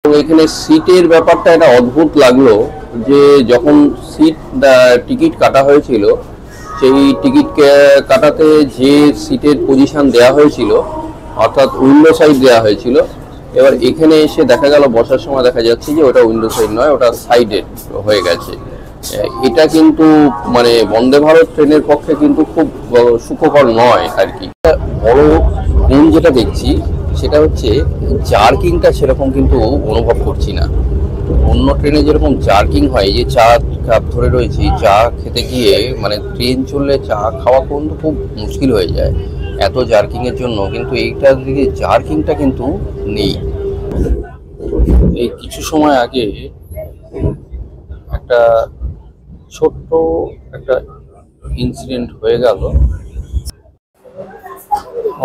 এবং এখানে সিটের ব্যাপারটা একটা অদ্ভুত লাগলো যে যখন সিট টিকিট কাটা হয়েছিল, সেই টিকিট কাটাতে যে সিটের পজিশন দেওয়া হয়েছিল, অর্থাৎ উইন্ডো সাইড দেওয়া হয়েছিল, এবার এখানে এসে দেখা গেল বসার সময় দেখা যাচ্ছে যে ওটা উইন্ডো সাইড নয়, ওটা সাইডেড হয়ে গেছে। এটা কিন্তু মানে বন্দে ভারত ট্রেনের পক্ষে কিন্তু খুব সুখকর নয় আর কি। বড় গুণ যেটা দেখছি সেটা হচ্ছে জার্কিংটা সেরকম কিন্তু অনুভব করছি না। অন্য ট্রেনে যেরকম জার্কিং হয়, যে চা কাপ ধরে রয়েছি, চা খেতে গিয়ে মানে ট্রেন চললে চা খাওয়া কিন্তু খুব মুশকিল হয়ে যায় এত জার্কিং এর জন্য, কিন্তু এইটার দিকে জার্কিংটা কিন্তু নেই। এই কিছু সময় আগে একটা ছোট্ট একটা ইনসিডেন্ট হয়ে গেল।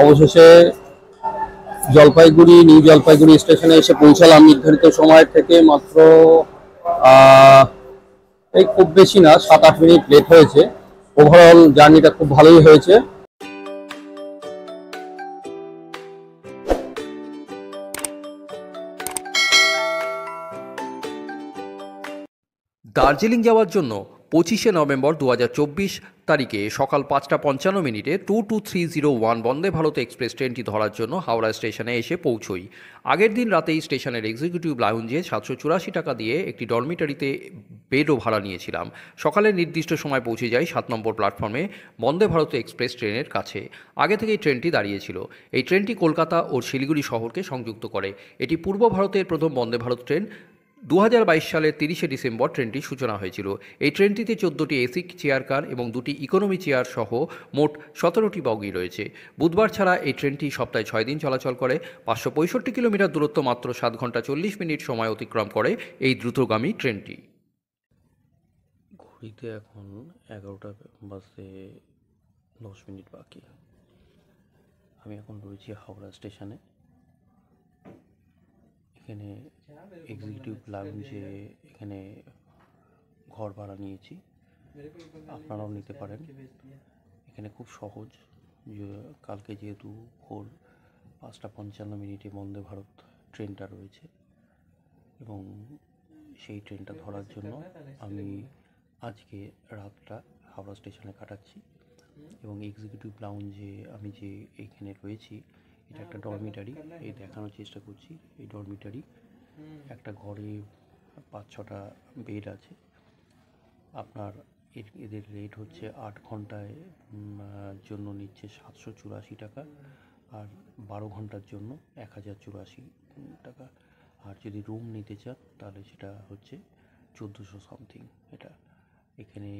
অবশেষে নিউ জলপাইগুড়ি স্টেশনে এসে পৌঁছালাম নির্ধারিত সময় থেকে মাত্র এই খুব বেশি না, 7-8 মিনিট লেট হয়েছে। ওভারঅল জার্নিটা খুব ভালোই হয়েছে। দার্জিলিং যাওয়ার জন্য 25শে নভেম্বর 2024 তারিখে সকাল 5:55 222301 বন্দে ভারত এক্সপ্রেস ট্রেনটি ধরার জন্য হাওড়া স্টেশনে এসে পৌঁছই। আগের দিন রাতেই স্টেশনের এক্সিকিউটিভ লাউঞ্জে 784 টাকা দিয়ে একটি ডরমিটারিতে বেডও ভাড়া নিয়েছিলাম। সকালে নির্দিষ্ট সময় পৌঁছে যাই 7 নম্বর প্ল্যাটফর্মে বন্দে ভারত এক্সপ্রেস ট্রেনের কাছে। আগে থেকেই ট্রেনটি দাঁড়িয়েছিল। এই ট্রেনটি কলকাতা ও শিলিগুড়ি শহরকে সংযুক্ত করে। এটি পূর্ব ভারতের প্রথম বন্দে ভারত ট্রেন। 2022 সালের 30শে ডিসেম্বর ট্রেনটির সূচনা হয়েছিল। এই ট্রেনটিতে 14টি এসি চেয়ার কার এবং 2টি ইকোনমি চেয়ার সহ মোট 17টি বগি রয়েছে। বুধবার ছাড়া এই ট্রেনটি সপ্তাহে 6 দিন চলাচল করে। 565 কিলোমিটার দূরত্ব মাত্র 7 ঘন্টা 40 মিনিট সময় অতিক্রম করে এই দ্রুতগামী ট্রেনটি। ঘড়িতে এখন 11টা বাজতে 10 মিনিট বাকি। আমি এখন রয়েছি হাওড়া স্টেশনে। এখানে এক্সিকিউটিভ লাউঞ্জে এখানে ঘর ভাড়া নিয়েছি, আপনারাও নিতে পারেন। এখানে খুব সহজ, কালকে যেহেতু ভোর 5:55 বন্দে ভারত ট্রেনটা রয়েছে এবং সেই ট্রেনটা ধরার জন্য আমি আজকে রাতটা হাওড়া স্টেশনে কাটাচ্ছি। এবং এক্সিকিউটিভ লাউঞ্জে আমি যে এইখানে রয়েছি, এটা একটা ডরমিটারি, এই দেখানোর চেষ্টা করছি। এই ডরমিটারি একটা ঘরে 5-6টা বেড আছে। আপনার এদের রেট হচ্ছে 8 ঘন্টায় জন্য নিচ্ছে 784 টাকা, আর 12 ঘন্টার জন্য 1084 টাকা। আর যদি রুম নিতে চান তাহলে সেটা হচ্ছে 1400 সামথিং। এটা এখানে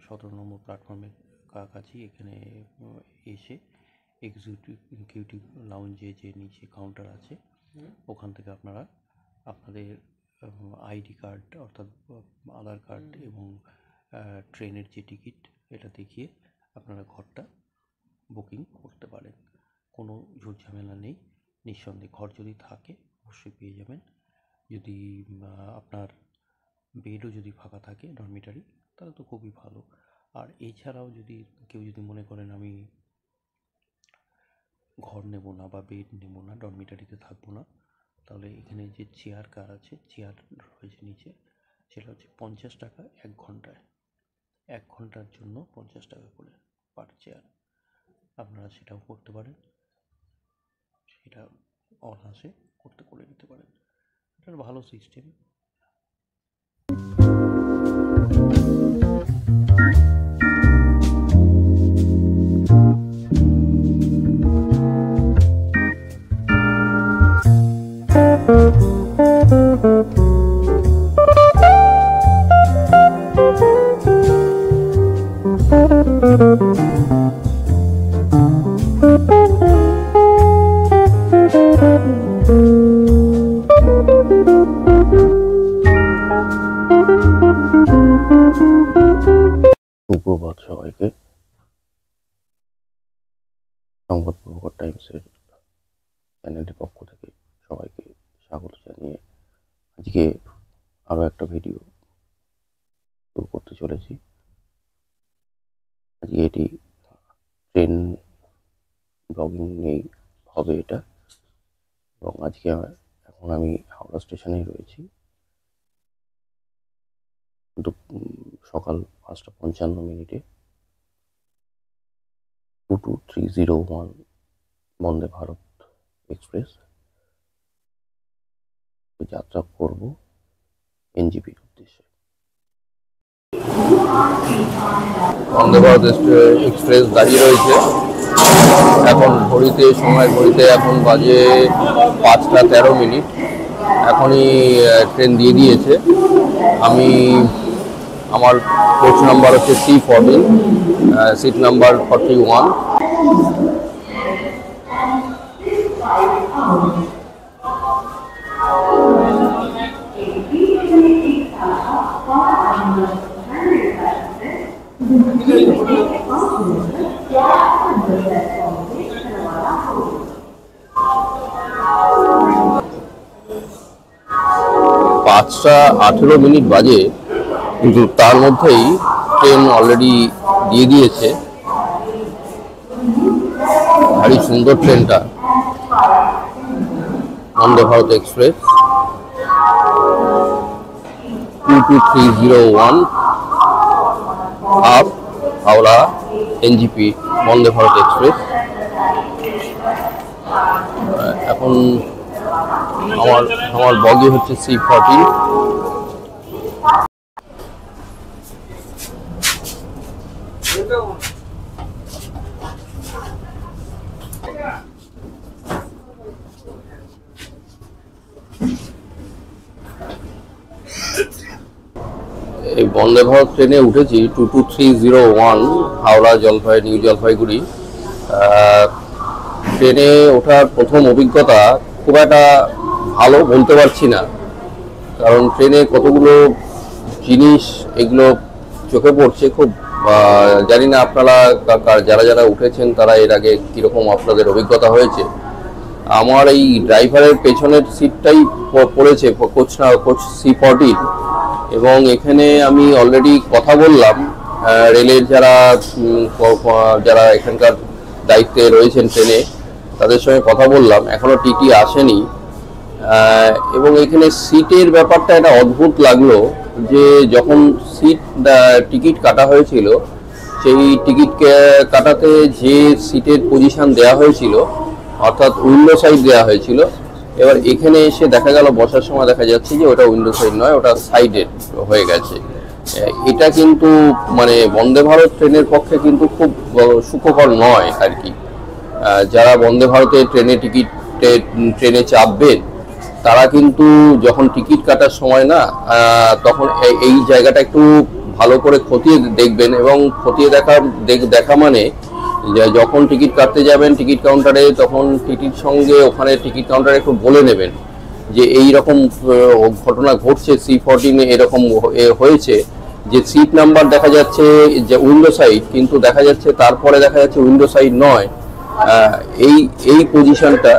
17 নম্বর প্ল্যাটফর্মের কাছাকাছি এখানে এসে এক্সিকিউটিভ লাউঞ্জে যে নিচে কাউন্টার আছে, ওখান থেকে আপনারা আপনাদের আইডি কার্ড অর্থাৎ আধার কার্ড এবং ট্রেনের যে টিকিট এটা দেখিয়ে আপনারা ঘরটা বুকিং করতে পারেন। কোনো ঝুট ঝামেলা নেই। নিঃসন্দেহে ঘর যদি থাকে অবশ্যই পেয়ে যাবেন। যদি আপনার বেডও যদি ফাঁকা থাকে ডরমিটারি, তাহলে তো খুবই ভালো। আর এছাড়াও যদি কেউ যদি মনে করেন আমি ঘর নেব না বা বেড নেব না, ডরমিটারিতে থাকবো না, তাহলে এখানে যে চেয়ার কার আছে, চেয়ার রয়েছে নিচে, সেটা হচ্ছে 50 টাকা 1 ঘন্টায়। 1 ঘন্টার জন্য 50 টাকা করে পার চেয়ার। আপনারা সেটাও করতে পারেন, সেটা অনায়াসে করে নিতে পারেন। এটা ভালো সিস্টেম। সুপ্রভাত সবাইকে। সংবাদ প্রভাকর টাইমসের চ্যানেলের পক্ষ থেকে সবাইকে স্বাগত জানিয়ে আজকে আরও একটা ভিডিও শুরু করতে চলেছি। আজকে এটি ট্রেন ব্লগিং নিয়েই হবে এটা, এবং আজকে এখন আমি হাওড়া স্টেশনেই রয়েছি, কিন্তু সকাল 5:55 2230 বন্দে ভারত এক্সপ্রেস যাত্রা করব এনজিপির উদ্দেশ্যে। বন্দে ভারত এক্সপ্রেস দাঁড়িয়ে রয়েছে। এখন ঘড়িতে এখন বাজে 5:13। এখনই ট্রেন দিয়ে দিয়েছে। আমার কোচ নাম্বার হচ্ছে C14, সিট নাম্বার 41। পাঁচটা 18 বাজে, কিন্তু তার মধ্যেই ট্রেন অলরেডি দিয়ে দিয়েছে। ভারী সুন্দর ট্রেনটা, Vande Bharat express 22301 up Howrah NJP Vande Bharat express. এখন আমার বগি হচ্ছে C14। এই বন্দে ভারত ট্রেনে উঠেছি 22301 হাওড়া নিউ জলপাইগুড়ি। ট্রেনে ওঠার প্রথম অভিজ্ঞতা খুব একটা ভালো বলতে পারছি না, কারণ ট্রেনে কতগুলো জিনিস এগুলো চোখে পড়ছে খুব। জানি না আপনারা যারা উঠেছেন তারা এর আগে কীরকম আপনাদের অভিজ্ঞতা হয়েছে। আমার এই ড্রাইভারের পেছনের সিটটাই পড়েছে কোচ C14, এবং এখানে আমি অলরেডি কথা বললাম রেলের যারা এখানকার দায়িত্বে রয়েছেন ট্রেনে, তাদের সঙ্গে কথা বললাম। এখনো টিটি আসেনি, এবং এখানে সিটের ব্যাপারটা একটা অদ্ভুত লাগলো যে যখন টিকিট কাটা হয়েছিল, সেই টিকিট কাটাতে যে সিটের পজিশন দেওয়া হয়েছিল, অর্থাৎ উইন্ডো সাইড দেওয়া হয়েছিল, এবার এখানে এসে দেখা গেল বসার সময় দেখা যাচ্ছে যে ওটা উইন্ডো সাইড নয়, ওটা সাইডের হয়ে গেছে। এটা কিন্তু মানে বন্দে ভারত ট্রেনের পক্ষে কিন্তু খুব সুখকর নয় আর কি। যারা বন্দে ভারতের ট্রেনে চাপবেন, তারা কিন্তু যখন টিকিট কাটার সময় না, তখন এই জায়গাটা একটু ভালো করে খতিয়ে দেখবেন। এবং খতিয়ে দেখা মানে যখন টিকিট কাটতে যাবেন টিকিট কাউন্টারে, তখন টিটির সঙ্গে ওখানে টিকিট কাউন্টারে একটু বলে নেবেন যে এই রকম ঘটনা ঘটছে, C14 এরকম হয়েছে যে সিট নাম্বার দেখা যাচ্ছে যে উইন্ডো সাইড, কিন্তু দেখা যাচ্ছে তারপরে দেখা যাচ্ছে উইন্ডো সাইড নয়। এই পজিশনটা,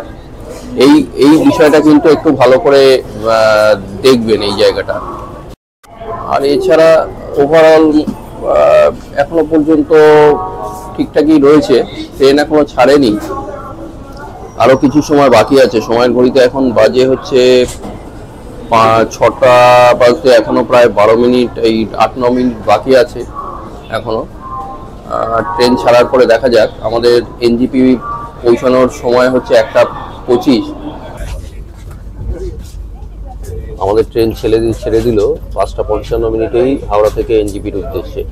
এই বিষয়টা কিন্তু একটু ভালো করে দেখবেন এই জায়গাটা। আর এছাড়া ওভারঅল এখনো পর্যন্ত ঠিকঠাকই রয়েছে, ট্রেন এখনো ছাড়েনি, আরো কিছু সময় বাকি আছে। সময়ের ঘড়িতে এখন বাজে হচ্ছে 6টা বাজতে এখনো প্রায় 12 মিনিট, এই 8-9 মিনিট বাকি আছে এখনো। ট্রেন ছাড়ার পরে দেখা যাক। আমাদের এনজিপি পৌঁছানোর সময় হচ্ছে 1:25। আমাদের ট্রেন ছেড়ে দিল 5:55 হাওড়া থেকে এনজিপির উদ্দেশ্যে।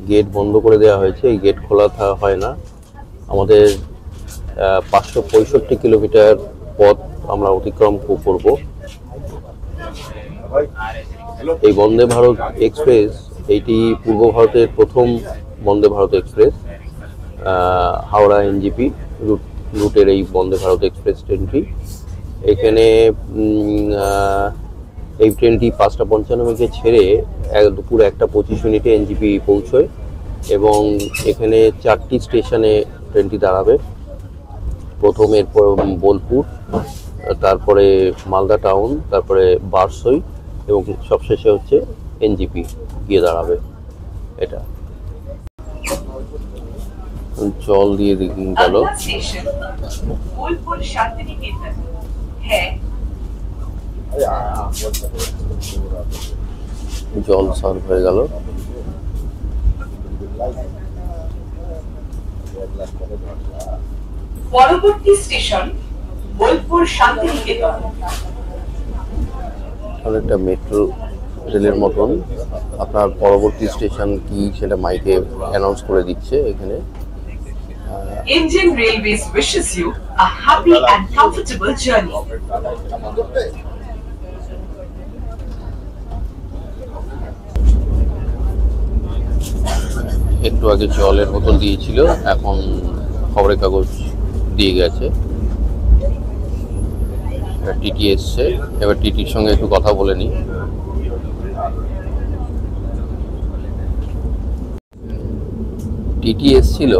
গেট বন্ধ করে দেওয়া হয়েছে, এই গেট খোলা হয় না। আমাদের 565 কিলোমিটার পথ আমরা অতিক্রম করব। এই বন্দে ভারত এক্সপ্রেস, এইটি পূর্ব ভারতের প্রথম বন্দে ভারত এক্সপ্রেস। হাওড়া এনজিপি রুটের এই বন্দে ভারত এক্সপ্রেস ট্রেনটি, এখানে এই ট্রেনটি 5:55 ছেড়ে দুপুর 1:25 এনজিপি পৌঁছয়, এবং এখানে 4টি স্টেশনে ট্রেনটি দাঁড়াবে। প্রথম এরপর বোলপুর, তারপরে মালদা টাউন, তারপরে বারসই, এবং সবশেষে হচ্ছে এনজিপি গিয়ে দাঁড়াবে। এটা জল দিয়ে গেল, জল সার্ভ হয়ে গেল। পরবর্তী স্টেশন বোলপুর শান্তিনিকেতন। অনেকটা মেট্রো রেলের মতন। আপনার পরবর্তী স্টেশন কি সেটা মাইকে অ্যানাউন্স করে দিচ্ছে এখানে। Indian Railways wishes you a happy and comfortable journey. একটু আগে জলের বোতল দিয়েছিল, এখন খবরের কাগজ দিয়ে গেছে। টিটি এসছে, এবার টিটির সঙ্গে একটু কথা বলে নিই। টিটি এসছিল,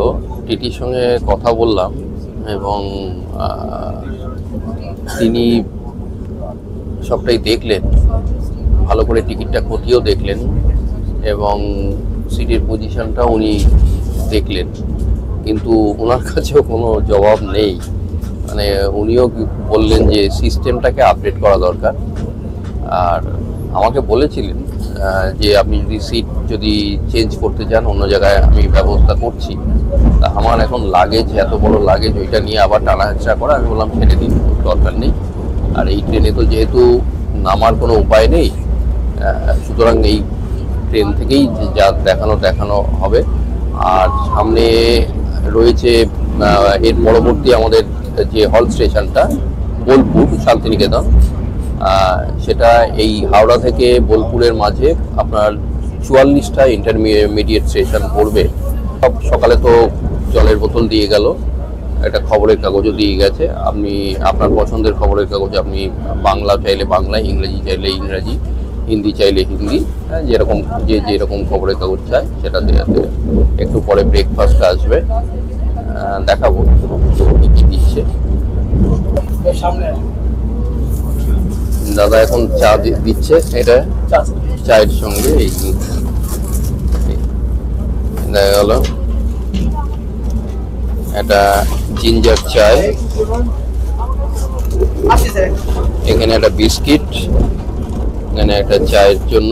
টিটির সঙ্গে কথা বললাম এবং তিনি সবটাই দেখলেন, ভালো করে টিকিটটা খতিয়েও দেখলেন এবং সিটের পজিশনটা উনি দেখলেন, কিন্তু ওনার কাছেও কোনো জবাব নেই। মানে উনিও বললেন যে সিস্টেমটাকে আপডেট করা দরকার। আর আমাকে বলেছিলেন যে আপনি যদি সিট যদি চেঞ্জ করতে চান অন্য জায়গায় আমি ব্যবস্থা করছি। তা আমার এখন লাগেজ, এত বড় লাগেজ, ওইটা নিয়ে আবার টানা হেঁচড়া করা, আমি বললাম ছেড়ে দিন, দরকার নেই। আর এই ট্রেনে তো যেহেতু নামার কোনো উপায় নেই, সুতরাং এই ট্রেন থেকেই যা দেখানো হবে। আর সামনে রয়েছে এর পরবর্তী আমাদের যে হল স্টেশনটা বোলপুর শান্তিনিকেতন, সেটা এই হাওড়া থেকে বোলপুরের মাঝে আপনার 44টা ইন্টারমিডিয়েট স্টেশন পড়বে। সব সকালে তো জলের বোতল দিয়ে গেল, একটা খবরের কাগজও দিয়ে গেছে। আপনি আপনার পছন্দের খবরের কাগজ, আপনি বাংলা চাইলে বাংলা, ইংরেজি চাইলে ইংরেজি, হিন্দি চাইলে হিন্দি, যেরকম যেরকম খবরের কাগজ চায় সেটা দেওয়াতে। একটু পরে ব্রেকফাস্ট আসবে, দেখাবো কী কী দিচ্ছে। দাদা এখন চা দিচ্ছে, এটা চায়ের সঙ্গে এই দেখা গেল এটা জিঞ্জার চায়, এখানে একটা বিস্কিট, এখানে একটা চায়ের জন্য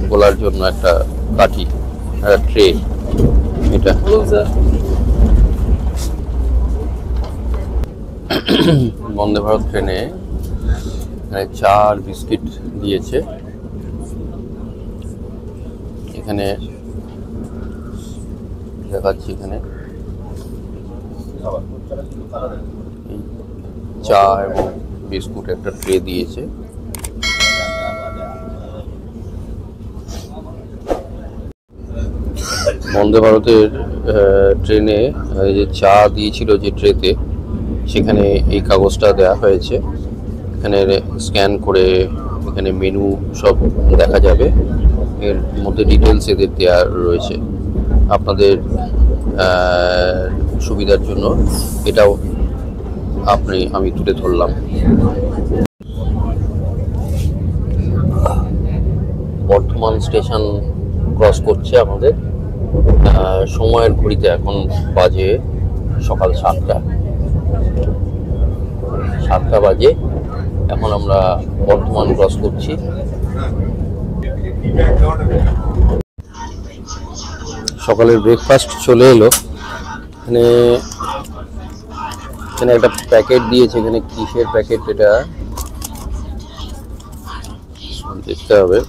গোলার জন্য একটা কাঠি, একটা ট্রে। এটা বন্দে ভারত ট্রেনে এখানে চা আর বিস্কিট দিয়েছে। এখানে দেখাচ্ছি, এখানে চা এবং বিস্কুট একটা ট্রে দিয়েছে। বন্দে ভারতের ট্রেনে যে চা দিয়েছিল যে ট্রেতে, সেখানে এই কাগজটা দেওয়া হয়েছে। এখানে স্ক্যান করে এখানে মেনু সব দেখা যাবে, এর মধ্যে ডিটেলস এদের দেওয়া রয়েছে। আপনাদের সুবিধার জন্য এটাও আমি তুলে ধরলাম। বর্ধমান স্টেশন ক্রস করছে আমাদের। সময়ের ঘড়িতে এখন বাজে সকাল 7টা বাজে। এখন আমরা বর্ধমান ক্রস করছি। সকালের ব্রেকফাস্ট চলে এলো। এখানে একটা প্যাকেট দিয়েছে, এখানে কিসের প্যাকেট এটা দেখতে হবে।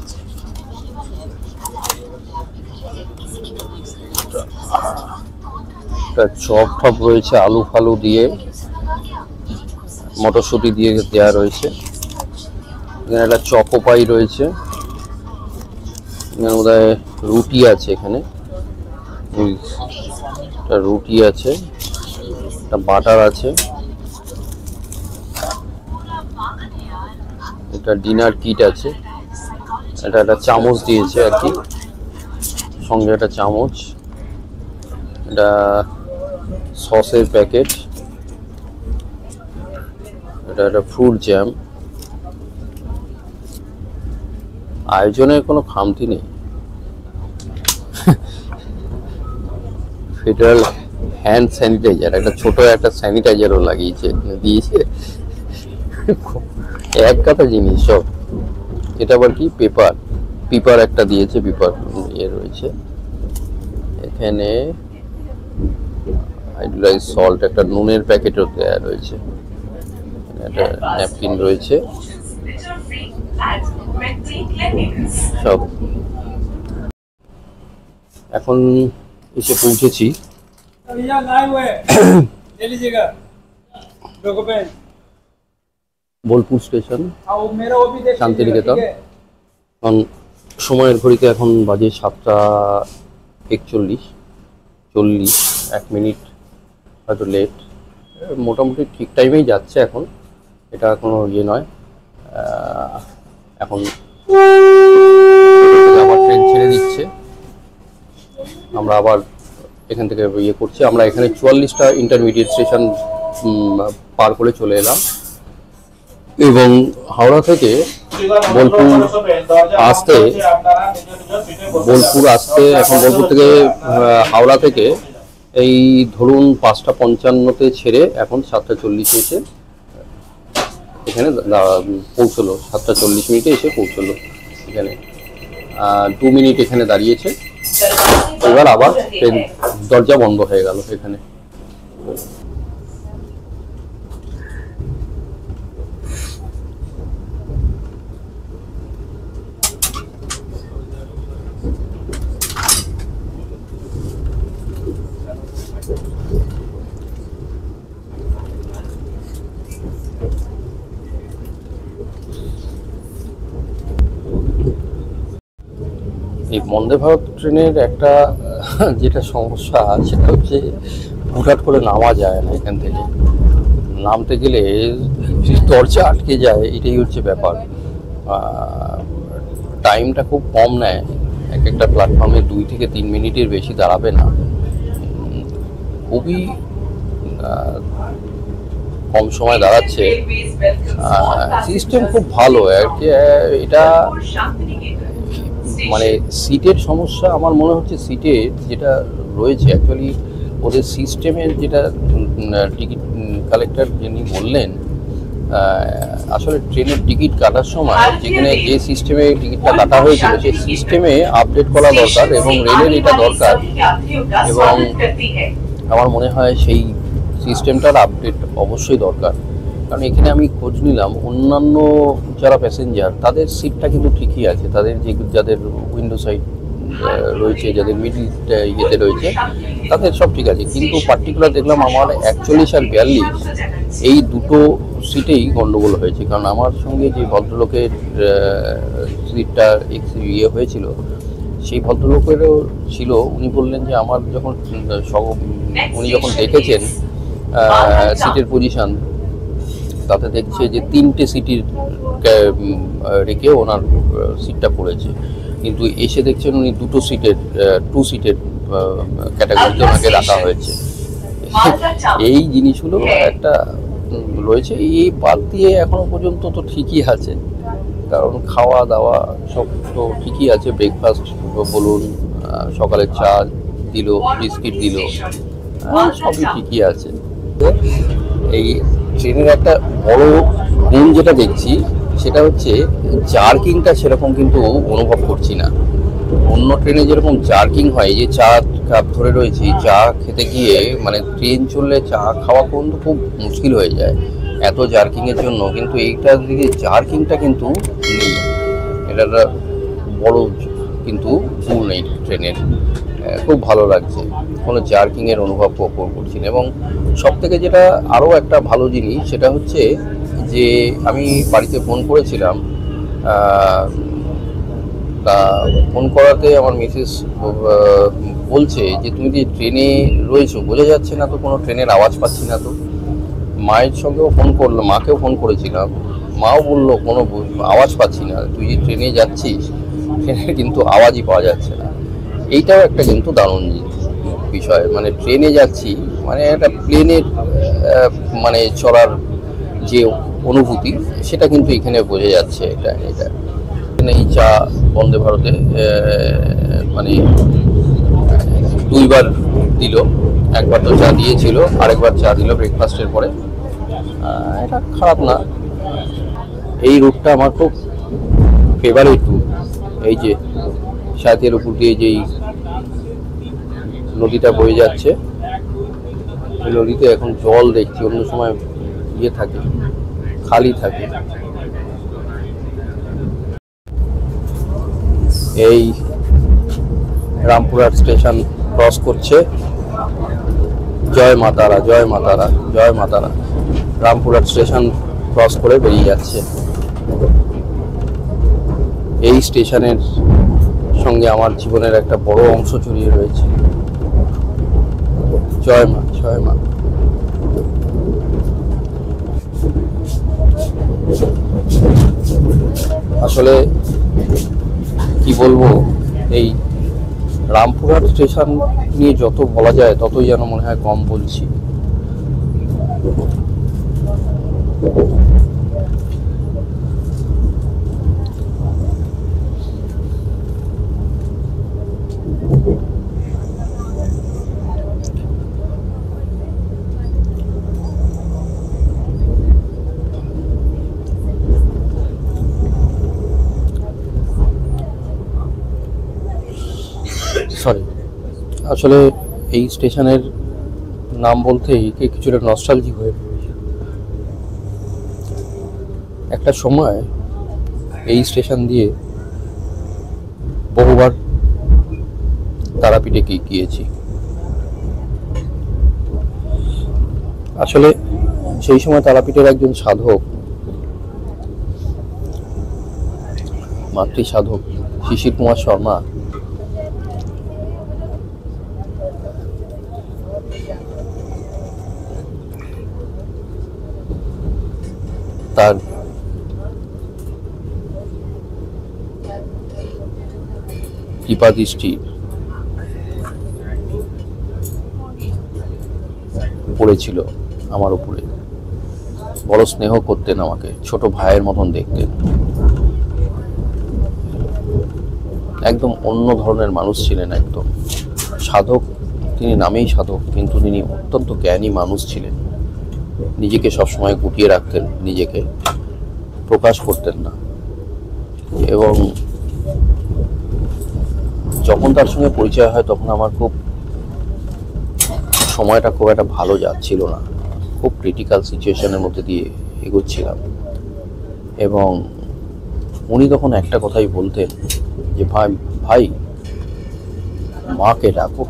একটা চপ টপ রয়েছে, আলু ফালু দিয়ে, মটরশুঁটি দিয়ে দেওয়া রয়েছে। এখানে একটা চকোপাই রয়েছে, এখানে বোধহয় রুটি আছে, এখানে একটা রুটি আছে, একটা বাটার আছে, একটা ডিনার কিট আছে, এটা একটা চামচ দিয়েছে আর কি, সঙ্গে একটা চামচ, এটা সসের প্যাকেট, এটা একটা ফ্রুট জ্যাম, আয়োজনের কোনো খামতি নেই। ফেডারেল হ্যান্ড স্যানিটাইজার, একটা ছোট একটা স্যানিটাইজারও লাগিয়েছে, দিয়েছে। এক কথা জিনিস সব। এটা আবার কি পেপার একটা দিয়েছে, পেপার ইয়ে রয়েছে এখানে। হাইড্রোলাইজ সল্ট, একটা নুনের প্যাকেটও দেওয়া রয়েছে, একটা ন্যাপকিন রয়েছে, সব। এখন এসে পৌঁছেছি বোলপুর স্টেশন, শান্তিনিকেতন। এখন সময়ের ঘড়িতে এখন বাজে 7:41, 1 মিনিট হয়তো লেট, মোটামুটি ঠিক টাইমেই যাচ্ছে এখন, এটা কোনো ইয়ে নয়। এখন আবার ট্রেন ছেড়ে দিচ্ছে, আমরা আবার এখান থেকে ইয়ে করছি। আমরা এখানে 44টা ইন্টারমিডিয়েট স্টেশন পার করে চলে এলাম, এবং হাওড়া থেকে বোলপুর আসতে এখন বোলপুর থেকে হাওড়া থেকে এই ধরুন 5:55-তে ছেড়ে এখন 7:40-এ এসে এখানে পৌঁছলো। 7:40 এসে পৌঁছলো এখানে, 2 মিনিট এখানে দাঁড়িয়েছে। এবার আবার ট্রেন দরজা বন্ধ হয়ে গেল এখানে। এই বন্দে ভারত ট্রেনের একটা যেটা সমস্যা, সেটা হচ্ছে হুটহাট করে নামা যায় না। এখান থেকে নামতে গেলে দরজা আটকে যায়, এটাই হচ্ছে ব্যাপার। টাইমটা খুব কম নেয়, একটা প্ল্যাটফর্মে 2 থেকে 3 মিনিটের বেশি দাঁড়াবে না। খুবই কম সময় দাঁড়াচ্ছে। সিস্টেম খুব ভালো আর কি। এটা মানে সিটের সমস্যা আমার মনে হচ্ছে, সিটের যেটা রয়েছে অ্যাকচুয়ালি ওদের সিস্টেমের, যেটা টিকিট কালেক্টর যিনি বললেন, আসলে ট্রেনের টিকিট কাটার সময় যেখানে যে সিস্টেমে টিকিটটা কাটা হয়েছিল সেই সিস্টেমে আপডেট করা দরকার, এবং রেলের এটা দরকার। এবং আমার মনে হয় সেই সিস্টেমটার আপডেট অবশ্যই দরকার, কারণ এখানে আমি খোঁজ নিলাম অন্যান্য যারা প্যাসেঞ্জার তাদের সিটটা কিন্তু ঠিকই আছে, তাদের যাদের উইন্ডো সাইড রয়েছে, যাদের মিডল ইয়েতে রয়েছে, তাদের সব ঠিক আছে। কিন্তু পার্টিকুলার দেখলাম আমার 41 আর 42 এই দুটো সিটেই গন্ডগোল হয়েছে। কারণ আমার সঙ্গে যে ভদ্রলোকের সিটটা ইয়ে হয়েছিল, সেই ভদ্রলোকেরও ছিল। উনি বললেন যে আমার যখন উনি যখন দেখেছেন সিটের পজিশন, তাতে দেখছে যে 3টে সিটের রেখে ওনার সিটটা পড়েছে, কিন্তু এসে দেখছেন উনি 2 সিটের ক্যাটাগরিতে ওনাকে রাখা হয়েছে। এই জিনিসগুলো একটা রয়েছে। এই বাদ দিয়ে এখনো পর্যন্ত তো ঠিকই আছে, কারণ খাওয়া দাওয়া সব তো ঠিকই আছে। ব্রেকফাস্ট বলুন, সকালের চা দিল, বিস্কিট দিল, সবই ঠিকই আছে। এই ট্রেনের একটা বড় গুণ যেটা দেখছি, সেটা হচ্ছে জার্কিংটা সেরকম কিন্তু অনুভব করছি না। অন্য ট্রেনে যেরকম জার্কিং হয়, যে চা কাপ ধরে রয়েছি, চা খেতে গিয়ে মানে ট্রেন চললে চা খাওয়া কিন্তু খুব মুশকিল হয়ে যায় এত জার্কিংয়ের জন্য। কিন্তু এইটার দিকে জার্কিংটা কিন্তু নেই, এটা একটা বড় কিন্তু গুণ নেই ট্রেনের। খুব ভালো লাগছে, কোনো জার্কিংয়ের অনুভব করছি না। এবং সব থেকে যেটা আরও একটা ভালো জিনিস, সেটা হচ্ছে যে আমি বাড়িতে ফোন করেছিলাম, তা ফোন করাতে আমার মিসেস বলছে যে তুমি যে ট্রেনে রয়েছো, বোঝা যাচ্ছে না তো, কোনো ট্রেনের আওয়াজ পাচ্ছি না তো। মায়ের সঙ্গেও ফোন করলো, মাকেও ফোন করেছিলাম, মাও বললো কোনো আওয়াজ পাচ্ছি না, তুই যে ট্রেনে যাচ্ছিস ট্রেনের কিন্তু আওয়াজই পাওয়া যাচ্ছে না। এইটাও একটা কিন্তু দারুণ বিষয়, মানে ট্রেনে যাচ্ছি মানে একটা প্লেনের মানে চড়ার যে অনুভূতি, সেটা কিন্তু এখানে বোঝা যাচ্ছে। এটা দেখেন এই চা বন্দে ভারতে মানে 2 বার দিল, একবার তো চা দিয়েছিল, আরেকবার চা দিল ব্রেকফাস্টের পরে। এটা খারাপ না। এই রুটটা আমার খুব ফেভারিট রুট। এই যে সাথের উপর দিয়ে যেই নদীটা বয়ে যাচ্ছে, এই নদীতে এখন জল দেখছি, অন্য সময় ইয়ে থাকে, খালি থাকে। এই রামপুরহাট স্টেশন ক্রস করছে। জয় মা তারা, জয় মা তারা, জয় মা তারা। রামপুরহাট স্টেশন ক্রস করে বেরিয়ে যাচ্ছে। এই স্টেশনের সঙ্গে আমার জীবনের একটা বড় অংশ জড়িয়ে রয়েছে। জয় মা, জয় মা। আসলে কি বলবো, এই রামপুরহাট স্টেশন নিয়ে যত বলা যায় ততই যেন মনে হয় কম বলছি। সরি, আসলে এই স্টেশনের নাম বলতেই কিছুটা নস্টালজিক হয়ে পড়েছে। একটা সময় এই স্টেশন দিয়ে বহুবার তারাপীঠে গিয়েছি। আসলে সেই সময় তারাপীঠের একজন সাধক, মাতৃ সাধক শিশির কুমার শর্মা, তার কৃপা দৃষ্টি পড়েছিল আমার উপরে। বড় স্নেহ করতেন আমাকে, ছোট ভাইয়ের মতন দেখতেন। একদম অন্য ধরনের মানুষ ছিলেন, একদম সাধক। তিনি নামেই সাধক, কিন্তু তিনি অত্যন্ত জ্ঞানী মানুষ ছিলেন। নিজেকে সবসময় গুটিয়ে রাখতেন, নিজেকে প্রকাশ করতেন না। এবং যখন তার সঙ্গে পরিচয় হয় তখন আমার সময়টা খুব একটা ভালো যাচ্ছিল না, খুব ক্রিটিক্যাল সিচুয়েশনের মধ্যে দিয়ে এগোচ্ছিলাম। এবং উনি তখন একটা কথাই বলতেন যে ভাই মাকে ডাকো।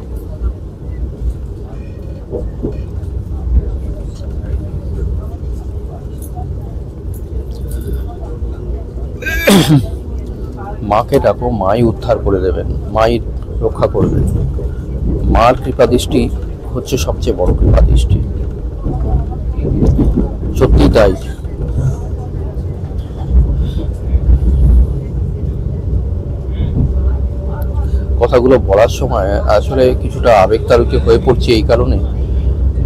মাকে ডাকো, মাই উদ্ধার করে দেবেন, মাই রক্ষা করবেন। মার কৃপা দৃষ্টি হচ্ছে সবচেয়ে বড় কৃপা দৃষ্টি। সত্যি তাই। কথাগুলো বলার সময় আসলে কিছুটা আবেগতাড়িত হয়ে পড়ছি এই কারণে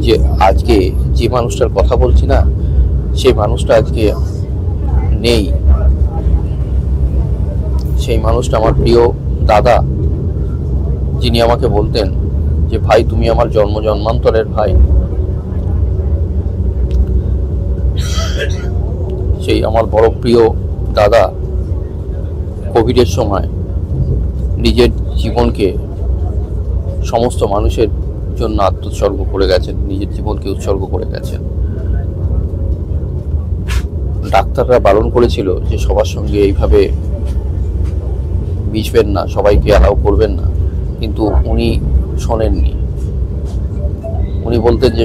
যে আজকে যে মানুষটার কথা বলছি না, সেই মানুষটা আজকে নেই। সেই মানুষটা আমার প্রিয় দাদা, যিনি আমাকে বলতেন যে ভাই তুমি আমার জন্ম জন্মান্তরের ভাই। সেই আমার বড় প্রিয় দাদা কোভিডের সময় নিজের জীবনকে সমস্ত মানুষের জন্য আত্মোৎসর্গ করে গেছেন, নিজের জীবনকে উৎসর্গ করে গেছেন। ডাক্তাররা বারণ করেছিল যে সবার সঙ্গে এইভাবে মিশবেন না, সবাইকে অ্যালাউ করবেন না, কিন্তু উনি শোনেননি। উনি বলতেন যে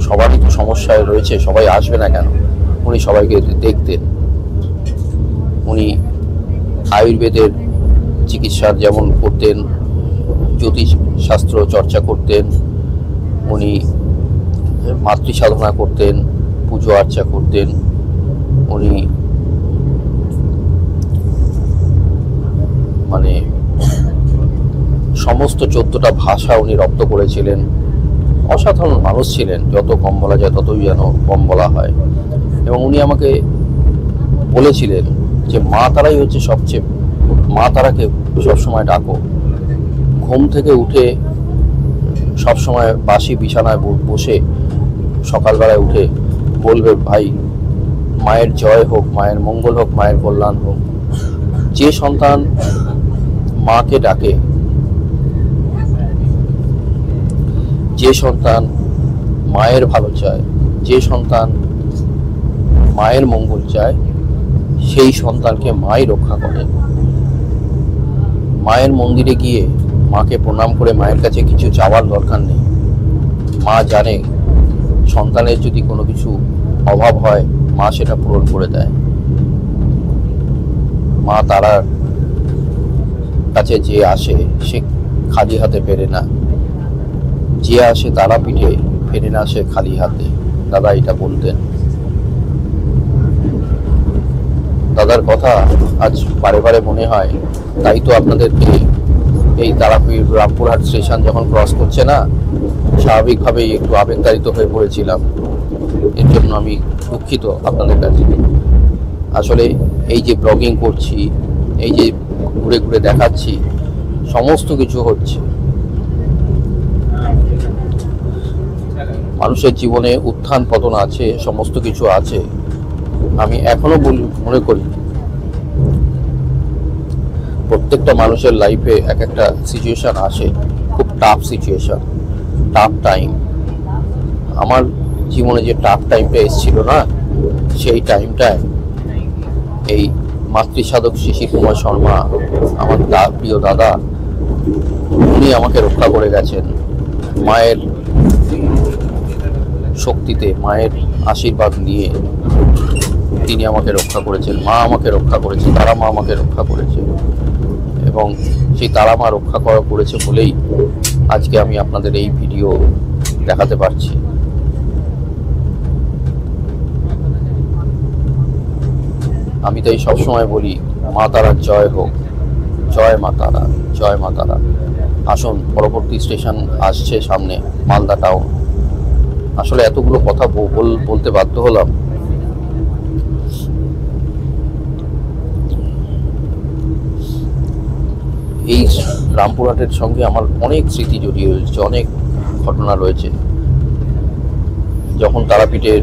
সবারই তো সমস্যায় রয়েছে, সবাই আসবে না কেন। উনি সবাইকে দেখতেন। উনি আয়ুর্বেদের চিকিৎসার যেমন করতেন, জ্যোতিষশাস্ত্র চর্চা করতেন, উনি মাতৃ সাধনা করতেন, পুজো আর্চা করতেন। উনি মানে সমস্ত 14টা ভাষা উনি রপ্ত করেছিলেন। অসাধারণ মানুষ ছিলেন, যত কম বলা যায় ততই যেন কম বলা হয়। এবং উনি আমাকে বলেছিলেন যে মা তারাই হচ্ছে সবচেয়ে, মা তারাকে সবসময় ডাকো। ঘুম থেকে উঠে সবসময় বাসি বিছানায় বসে সকালবেলায় উঠে বলবে, ভাই মায়ের জয় হোক, মায়ের মঙ্গল হোক, মায়ের কল্যাণ হোক। যে সন্তান মাকে ডাকে, যে সন্তান মায়ের ভালো চায়, যে সন্তান মায়ের মঙ্গল চায়, সেই সন্তানকে মাই রক্ষা করে। মায়ের মন্দিরে গিয়ে মাকে প্রণাম করে মায়ের কাছে কিছু চাওয়ার দরকার নেই। মা জানে সন্তানের যদি কোনো কিছু অভাব হয়, মা সেটা পূরণ করে দেয়। মা তারার কাছে যে আসে সে খালি হাতে ফেরে না, যে আসে তারাপীঠে ফেরে না সে খালি হাতে। দাদা এটা বলতেন। দাদার কথা আজ বারে বারে মনে হয়। তাই তো আপনাদেরকে এই তারাপীঠ রামপুরহাট স্টেশন যখন ক্রস করছে না, স্বাভাবিকভাবেই একটু আবেগতাড়িত হয়ে পড়েছিলাম। এর জন্য আমি দুঃখিত আপনাদের কাছে। আসলে এই যে ব্লগিং করছি, এই যে ঘুরে ঘুরে দেখাচ্ছি, সমস্ত কিছু হচ্ছে মানুষের জীবনে উত্থান পতন আছে, সমস্ত কিছু আছে। আমি এখনো মনে করি প্রত্যেকটা মানুষের লাইফে এক একটা সিচুয়েশন আসে, খুব টাফ সিচুয়েশন, টাফ টাইম। আমার জীবনে যে টাফ টাইমটা এসেছিল না, সেই টাইমটায় এই মাতৃসাধক শিশির কুমার শর্মা, আমার প্রিয় দাদা, উনি আমাকে রক্ষা করে গেছেন। মায়ের শক্তিতে, মায়ের আশীর্বাদ নিয়ে তিনি আমাকে রক্ষা করেছেন। মা আমাকে রক্ষা করেছে, তারা মা আমাকে রক্ষা করেছে, এবং সেই তারা মা রক্ষা করেছে বলেই আজকে আমি আপনাদের এই ভিডিও দেখাতে পারছি। আমি তাই সবসময় বলি, মা তারার জয় হোক, জয় মা তারা, জয় মা তারা। আসুন, পরবর্তী স্টেশন আসছে সামনে, মালদা টাউন। আসলে এতগুলো কথা বলতে বাধ্য হলাম। এই রামপুরহাটের সঙ্গে আমার অনেক স্মৃতি জড়িয়ে রয়েছে, অনেক ঘটনা রয়েছে। যখন তারাপীঠের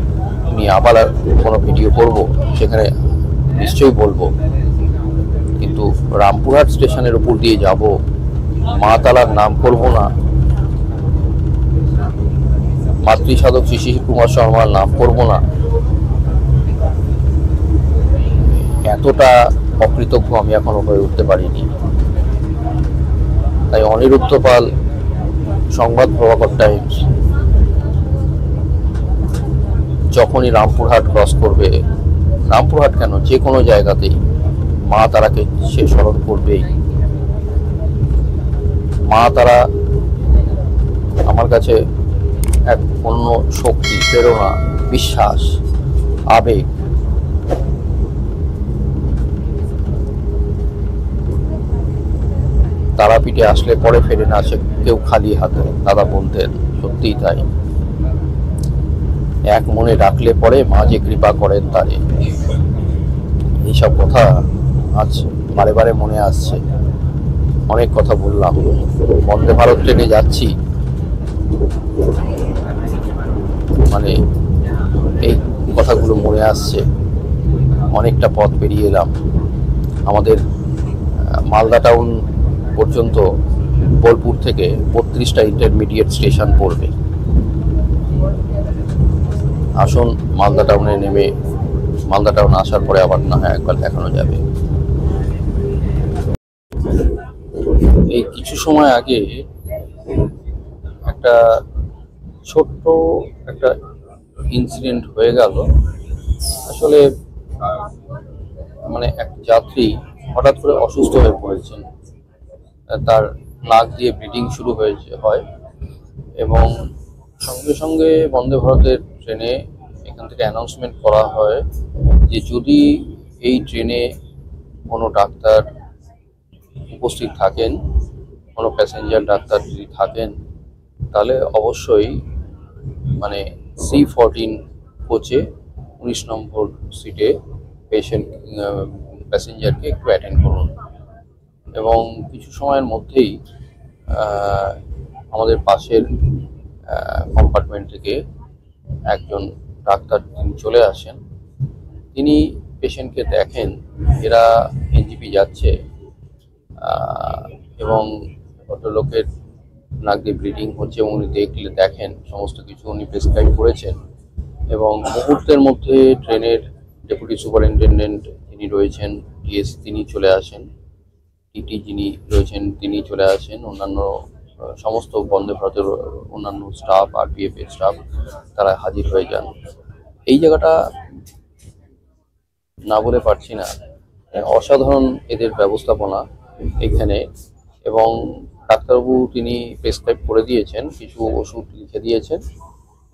নিয়ে আবার কোনো ভিডিও করব, সেখানে নিশ্চয়ই বলবো। কিন্তু রামপুরহাট স্টেশনের উপর দিয়ে যাব, মা তারার নাম করব না, মাতৃসাধক শিশির কুমার শর্মার নাম করব না, এতটা অকৃতজ্ঞ আমি এখনো হয়ে উঠতে পারিনি। তাই অনিরুদ্ধ পাল, সংবাদ প্রভাকর টাইমস, যখনই রামপুরহাট ক্রস করবে, রামপুরহাট কেন, যে কোনো জায়গাতেই মা তারাকে সে স্মরণ করবেই। মা তারা আমার কাছে এক অন্য শক্তি, প্রেরণা, বিশ্বাস, আবেগ। তারাপীঠে আসলে পরে ফেরে না সে কেউ খালি হাতে, দাদা বলতেন। সত্যিই তাই। এক মনে ডাকলে পরে মা যে কৃপা করেন তারে। এইসব কথা আজ বারে বারে মনে আসছে। অনেক কথা বললাম। বন্দে ভারত ট্রেনে যাচ্ছি, মানে এই কথাগুলো মনে আসছে। অনেকটা পথ পেরিয়ে এলাম। আমাদের মালদা টাউন পর্যন্ত বোলপুর থেকে 32টা ইন্টারমিডিয়েট স্টেশন পড়বে। আসুন, মালদা টাউনে নেমে, মালদা টাউন আসার পরে আবার না হয় একবার দেখানো যাবে। এই কিছু সময় আগে একটা ছোট্ট একটা ইনসিডেন্ট হয়ে গেল। আসলে মানে এক যাত্রী হঠাৎ করে অসুস্থ হয়ে পড়েছেন। তার নাক দিয়ে ব্লিডিং শুরু হয়, এবং সঙ্গে সঙ্গে বন্দে ভারতের ট্রেনে এখান থেকে অ্যানাউন্সমেন্ট করা হয় যে যদি এই ট্রেনে কোনো ডাক্তার উপস্থিত থাকেন, কোনো প্যাসেঞ্জার ডাক্তার যদি থাকেন, তাহলে অবশ্যই মানে C14 কোচে 19 নম্বর সিটে পেশেন্ট প্যাসেঞ্জারকে একটু অ্যাটেন্ড করুন। এবং কিছু সময়ের মধ্যেই আমাদের পাশের কম্পার্টমেন্ট থেকে একজন ডাক্তার তিনি চলে আসেন। তিনি পেশেন্টকে দেখেন এরা এনজিপি যাচ্ছে এবং ভদ্রলোকের নাক দিয়ে ব্লিডিং হচ্ছে এবং উনি দেখেন সমস্ত কিছু উনি প্রেসক্রাইব করেছেন। এবং মুহূর্তের মধ্যে ট্রেনের ডেপুটি সুপারিনটেন্ডেন্ট যিনি রয়েছেন টিএস তিনি চলে আসেন, টিটি যিনি রয়েছেন তিনি চলে আসেন, অন্যান্য সমস্ত বন্দে ভারতের অন্যান্য স্টাফ আরপিএফ এর স্টাফ তারা হাজির হয়ে যান। এই জায়গাটা না বলে পারছি না, অসাধারণ এদের ব্যবস্থাপনা এখানে। এবং ডাক্তারবাবু তিনি প্রেসক্রাইব করে দিয়েছেন, কিছু ওষুধ লিখে দিয়েছেন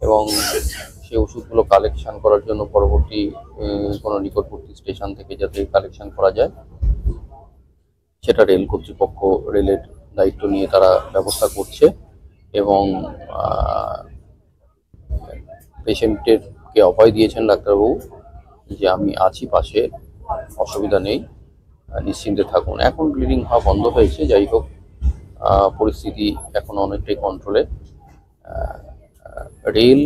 এবং সেই ওষুধগুলো কালেকশন করার জন্য পরবর্তী কোনো নিকটবর্তী স্টেশন থেকে যাতে কালেকশন করা যায় সেটা রেল কর্তৃপক্ষ রেলের দায়িত্ব নিয়ে তারা ব্যবস্থা করছে। এবং পেশেন্টেরকে অভয় দিয়েছেন ডাক্তারবাবু যে আমি আছি পাশে, অসুবিধা নেই, নিশ্চিন্তে থাকুন। এখন ব্লিডিং হওয়া বন্ধ হয়েছে, যাই হোক পরিস্থিতি এখন অনেকটাই কন্ট্রোলে। রেল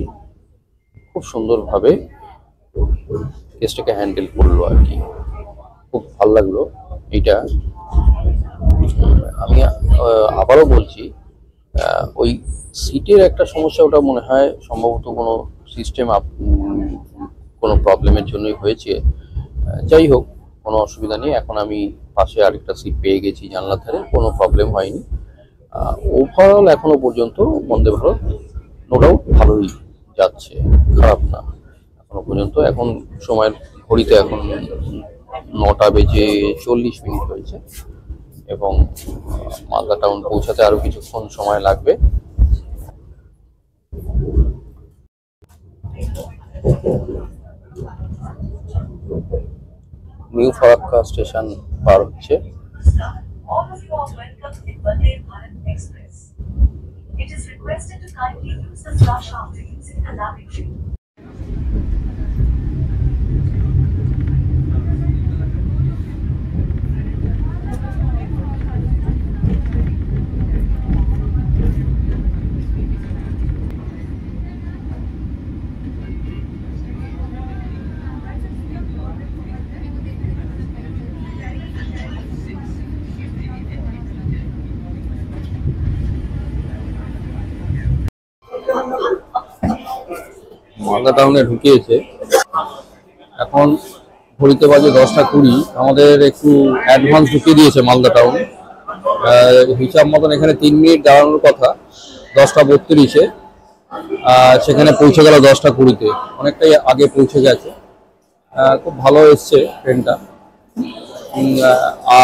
খুব সুন্দরভাবে কেসটাকে হ্যান্ডেল করলো আর কি, খুব ভালো লাগলো এইটা। আমি আবারও বলছি, ওই সিটের একটা সমস্যা, ওটা মনে হয় সম্ভবত কোনো সিস্টেম কোনো প্রবলেমের জন্যই হয়েছে। যাই হোক কোনো অসুবিধা নেই, এখন আমি পাশে আরেকটা সিট পেয়ে গেছি জানলার ধারে, কোনো প্রবলেম হয়নি। ওভারঅল এখনো পর্যন্ত বন্দে ভারত নো ডাউট ভালোই যাচ্ছে, খারাপ না এখনো পর্যন্ত। এখন সময়ের ঘড়িতে এখন 9:40 হয়েছে এবং মালদা টাউন পৌঁছাতে আরো কিছুক্ষণ সময় লাগবে। নিউ ফারাক্কা স্টেশন পার হচ্ছে। All of you are welcome in Vande Bharat Express. It is requested to kindly use the flush after using the lavatory. Malda টাউনে ঢুকিয়েছে, এখন ঘড়িতে বাজে 10:20। আমাদের একটু অ্যাডভান্স ঢুকিয়ে দিয়েছে মালদা টাউন। হিসাব মতন এখানে 3 মিনিট দাঁড়ানোর কথা 10:32-এ, সেখানে পৌঁছে গেল 10:20-তে, অনেকটাই আগে পৌঁছে গেছে। খুব ভালো এসছে ট্রেনটা।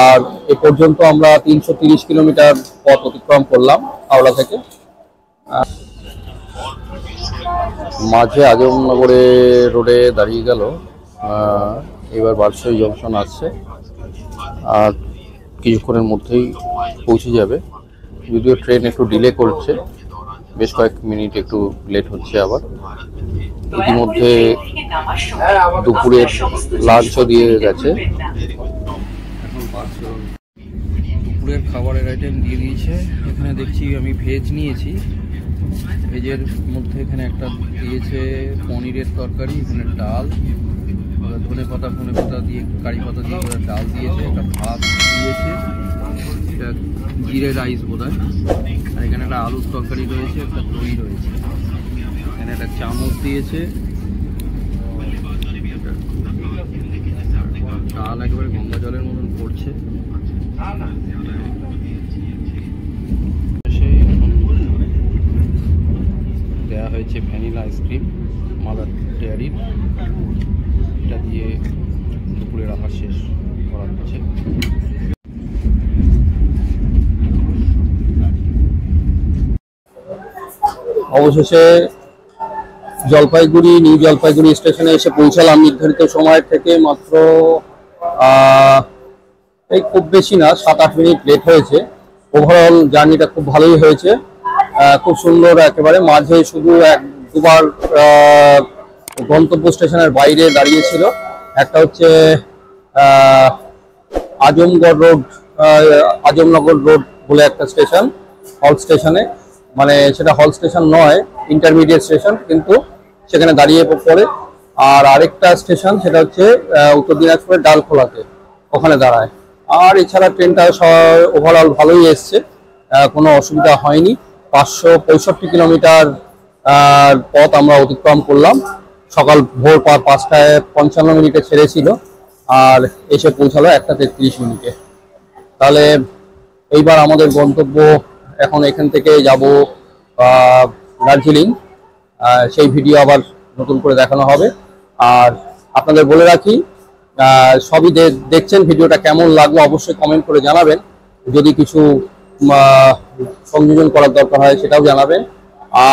আর এ পর্যন্ত আমরা 330 কিলোমিটার পথ অতিক্রম করলাম হাওড়া থেকে। মাঝে আজমনগরে রোডে দাঁড়িয়ে গেল, এবার বারসই জংশন আসছে আর কিছুক্ষণের মধ্যেই পৌঁছে যাবে। যদিও ট্রেন একটু ডিলে করছে, বেশ কয়েক মিনিট একটু লেট হচ্ছে। আবার ইতিমধ্যে দুপুরের লাঞ্চও দিয়ে গেছে। দুপুরের খাবারের আইটেম দিয়ে দিয়েছে। এখানে দেখছি আমি ভেজ নিয়েছি, ভেজের মধ্যে এখানে একটা দিয়েছে পনিরের তরকারি, এখানে ডাল, ধনে পাতা দিয়ে কারি পাতা দিয়ে ডাল দিয়েছে, একটা ভাত দিয়েছে, এটা জিরে রাইস বোধহয়, আর এখানে একটা আলুর তরকারি রয়েছে, একটা দই রয়েছে, এখানে একটা চামচ দিয়েছে, ডাল একেবারে গঙ্গা জলের মতন পড়ছে। দেওয়া হয়েছে ভ্যানিলা আইসক্রিম মাদার ডেয়ারির, এটা দিয়ে দুপুরের আহার শেষ করা হচ্ছে। অবশেষে নিউ জলপাইগুড়ি স্টেশনে এসে পৌঁছালাম নির্ধারিত সময়ের থেকে মাত্র এই খুব বেশি না 7-8 মিনিট লেট হয়েছে। ওভারঅল জার্নিটা খুব ভালোই হয়েছে, খুব সুন্দর। একেবারে মাঝে শুধু 1-2বার গন্তব্য স্টেশনের বাইরে দাঁড়িয়েছিল, একটা হচ্ছে আজমগড় রোড, আজমনগর রোড বলে একটা স্টেশন, হল স্টেশনে, মানে সেটা হল স্টেশন নয়, ইন্টারমিডিয়েট স্টেশন, কিন্তু সেখানে দাঁড়িয়ে পড়ে। আর আরেকটা স্টেশন সেটা হচ্ছে উত্তর দিনাজপুরের ডালখোলাতে, ওখানে দাঁড়ায়। আর এছাড়া ট্রেনটা ওভারঅল ভালোই এসছে, কোনো অসুবিধা হয়নি। 565 কিলোমিটার পথ আমরা অতিক্রম করলাম। সকাল ভোর 5:55 ছেড়েছিল আর এসে পৌঁছালো 1:33। তাহলে এইবার আমাদের গন্তব্য, এখন এখান থেকে যাব দার্জিলিং। সেই ভিডিও আবার নতুন করে দেখানো হবে। আর আপনাদের বলে রাখি, সবই দেখছেন, ভিডিওটা কেমন লাগলো অবশ্যই কমেন্ট করে জানাবেন। যদি কিছু সংযোজন করার দরকার হয় সেটাও জানাবেন,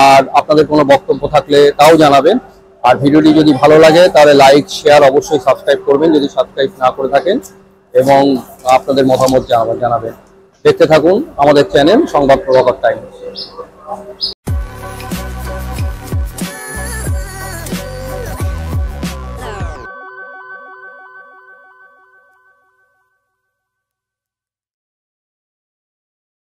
আর আপনাদের কোনো বক্তব্য থাকলে তাও জানাবেন। আর ভিডিওটি যদি ভালো লাগে তাহলে লাইক, শেয়ার, অবশ্যই সাবস্ক্রাইব করবেন যদি সাবস্ক্রাইব না করে থাকেন, এবং আপনাদের মতামত জানাবেন। দেখতে থাকুন আমাদের চ্যানেল সংবাদ প্রভাকর টাইমস।